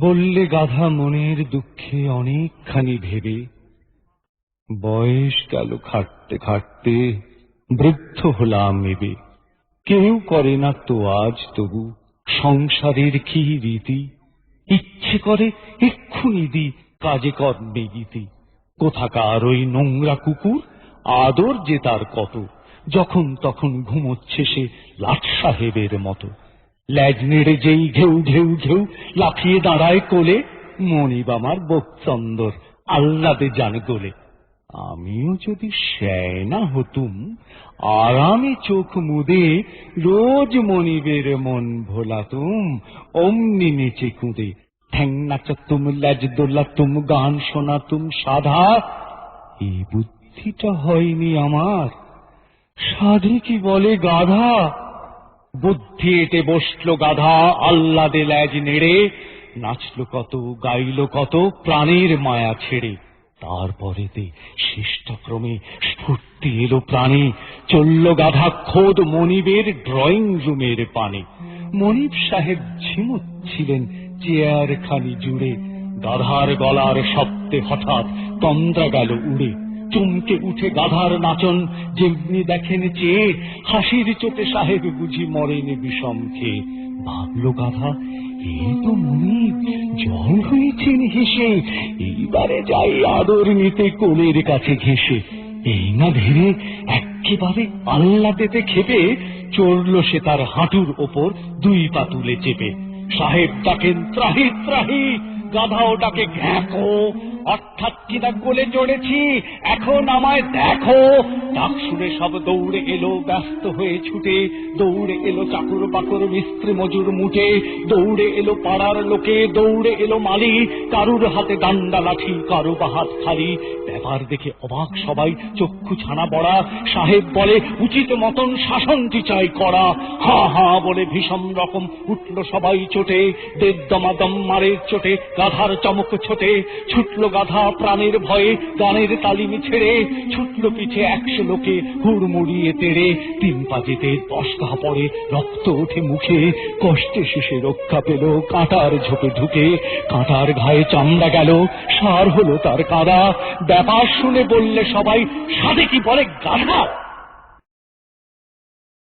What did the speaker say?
বললে গাধা মনের দুঃখে অনেকখানি ভেবে, বয়স গেল খাটতে খাটতে, বৃদ্ধ হলাম এবে। কেউ করে না তো আজ তবু সংসারের কি রীতি, ইচ্ছে করে এক্ষুনি দি কাজে কর্মে গীতি। কোথাকার ওই নোংরা কুকুর, আদর যে তার কত, যখন তখন ঘুমোচ্ছে সে লাট সাহেবের মতো। ল্যাজ নেড়ে যেই ঘেউ ঘেউ ঘেউ লাফিয়ে দাঁড়ায় কোলে, মনিব আমার বকচন্দর আহ্লাদে যান গোলে। আমিও যদি শ্যায়না হতুম, আরামে চোখ মুদে রোজ মনিবের মন ভোলাতুম অমনি নেচে কুঁদে। ঠ্যাং নাচাতুম, ল্যাজ দোলাতুম, গান শোনাতুম সাধা। এই বুদ্ধিটা হয়নি আমার, সাধে কি বলে গাধা। বুদ্ধি এঁটে বসলো গাধা আহ্লাদে ল্যাজ নেড়ে, নাচলো কত, গাইল কত প্রাণের মায়া ছেড়ে। তারপরেতে শিষ্টক্রমে স্ফূর্তি এলো প্রাণে, চলল গাধা খোদ মনিবের ড্রয়িং রুমের পানে। মনিব সাহেব ঝিমুচ্ছিলেন চেয়ার খানি জুড়ে, গাধার গলার শব্দে হঠাৎ তন্দ্রা গেল উড়ে। চমকে উঠে গাধার নাচন যেমনি দেখেন চেয়ে, হাসির চোটে সাহেব বুঝি মরেন বিষম খেয়ে। ভাবলো গাধা, এই তো মনিব, জল হয়েছেন হেসে, এইবারে যাই আদর নিতে কোলের কাছে ঘেঁষে। এই না ভেবে একেবারে আহ্লাদেতে খেপে চড়ল সে তার হাঁটুর ওপর দুই পা তুলে চেপে। সাহেব ডাকেন ত্রাহি ত্রাহি, গাধাও ডাকে ঘ্যাঁকো, অর্থাৎ কিনা কোলে চড়েছি, এখন আমায় দেখো। ডাক শুনে সব দৌড়ে এলো ব্যস্ত হয়ে ছুটে, দৌড়ে এলো চাকর বাকর মিস্ত্রি মজুর মুটে, দৌড়ে এলো পাড়ার লোকে, দৌড়ে এলো মালি, কারুর হাতে ডান্ডা লাঠি, কারো বা হাত খালি। ব্যাপার দেখে অবাক সবাই, চক্ষু ছানা বড়া। সাহেব বলে, উচিত মতন শাসনটি চাই করা। হা হা বলে ভীষণ রকম উঠল সবাই চোটে, দেড় দমাদম মারের চোটে গাধার চমক ছোটে। ছুটল গাধা প্রাণের ভয়ে গানের তালিম ছেড়ে, ছুটল পিছে 100 লোকে হুড়মুড়িয়ে তেড়ে। 3 পা যেতে 10 ঘা পড়ে, রক্ত ওঠে মুখে, কষ্টে শেষে রক্ষা পেল কাঁটার ঝোপে ঢুকে। কাঁটার ঘায়ে চামড়া গেল, সার হলো তার কাদা। ব্যাপার শুনে বললে সবাই, সাধে কি বলে গাধা।